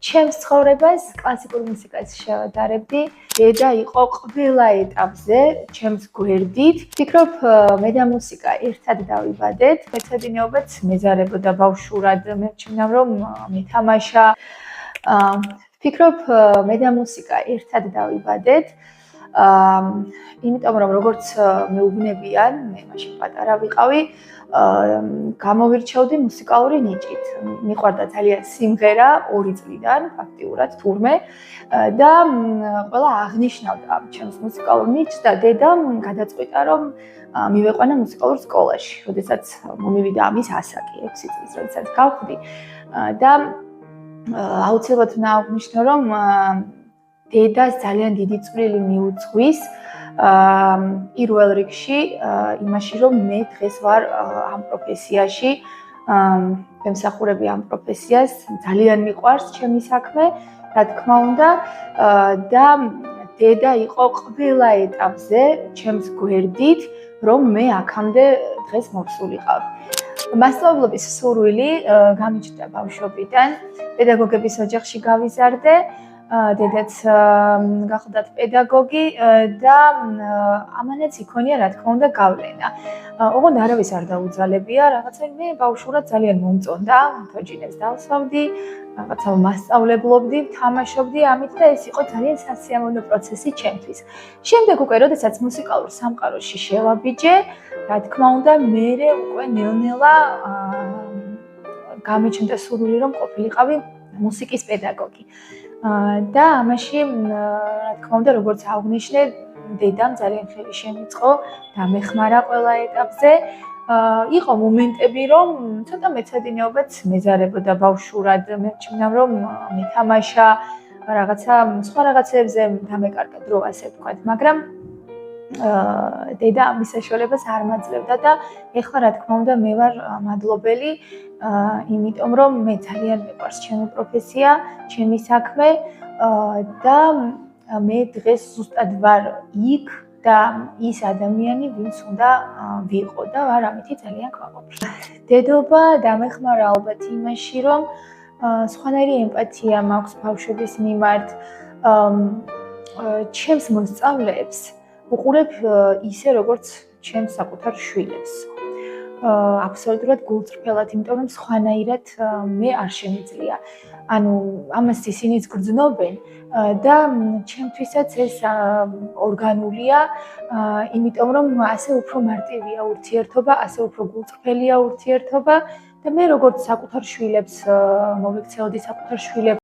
ჩემს ცხოვრებას კლასიკურ მუსიკას შევადარებდი. დედა იყო ყველა ეტაპზე ჩემს გვერდით. ვფიქრობ, მე და მუსიკა ერთად დავიბადეთ. მეცადინეობაც მეზარებოდა ბავშვურად. მე ვჩვენავ, რომ მეთამაშა. ვფიქრობ, მე და მუსიკა ერთად დავიბადეთ. იმიტომ რომ როგორც მეუბნებიან, მე მაშინ პატარა ვიყავი, გამოვირჩევდი მუსიკალური ნიჭით. მიყვარდა ძალიან სიმღერა 2 წლიდან, ფაქტიურად თურმე და ყველა აღნიშნავდა ჩემს მუსიკალურ ნიჭს და დედამ გადაწყვიტა, რომ მივეყვანა მუსიკალურ სკოლაში, როდესაც მომივიდა ამის ასაკი, 6 წლის, როდესაც გავხდი და აუცილებლად უნდა აღვნიშნო, რომ დედას ძალიან დიდი წვლილი მიუძღვის პირველ რიგში იმაში, რომ მე დღეს ვარ ამ პროფესიაში, ვემსახურები ამ პროფესიას, ძალიან მიყვარს ჩემი საქმე, რა თქმა უნდა, და დედა იყო ყველა ეტაპზე ჩემს გვერდით, რომ მე აქამდე დღეს მოვსულიყავ. მასწავლებლობის სურვილი გამიჩნდა ბავშვობიდან, პედაგოგების ოჯახში გავიზარდე. დედაც გახლდათ პედაგოგი და ამანაც იქონია, რა თქმა უნდა, გავლენა. ოღონდ არავის არ დაუძალებია, რაღაცა მე ბავშვურად ძალიან მომწონდა, თოჯინებს დავსვავდი, რაღაცა მასწავლებლობდი, თამაშობდი ამით და ეს იყო ძალიან სასიამოვნო პროცესი ჩემთვის. შემდეგ უკვე, როდესაც მუსიკალურ სამყაროში შევაბიჯე, რა თქმა უნდა, მე უკვე ნელ-ნელა გამიჩნდა სურვილი, რომ ყოფილიყავი მუსიკის პედაგოგი. და ამაში, რა თქმა უნდა, როგორც აღვნიშნე, დედამ ძალიან ხელი შემიწყო და მეხმარა ყველა ეტაპზე. იყო მომენტები, რომ ცოტა მეცადინეობაც მეზარებოდა ბავშვურად. მე ვჩვენავ, რომ მეთამაშა, რაღაცა სხვა რაღაცებზე დამეკარგა დრო, ასე ვთქვათ, მაგრამ დედა ამის საშუალებას არ მაძლევდა და ეხლა, რა თქმა უნდა, მე ვარ მადლობელი, იმიტომ რომ მე ძალიან მიყვარს ჩემი პროფესია, ჩემი საქმე და მე დღეს ზუსტად ვარ იქ და ის ადამიანი, ვინც უნდა ვიყო და ვარ ამითი ძალიან კმაყოფილი. დედობა დამეხმარა ალბათ იმაში, რომ სხვანაირი ემპათია მაქვს ბავშვების მიმართ, ჩემს მოსწავლეებს უყურებ ისე, როგორც ჩემს საკუთარ შვილებს. აბსოლუტურად გულწრფელად, იმიტომ რომ სხვანაირად მე არ შემიძლია. ანუ ამას ისინიც გრძნობენ და ჩემთვისაც ეს ორგანულია, იმიტომ რომ ასე უფრო მარტივია ურთიერთობა, ასე უფრო გულწრფელია ურთიერთობა და მე როგორც საკუთარ შვილებს მოვექცეოდი საკუთარ შვილებს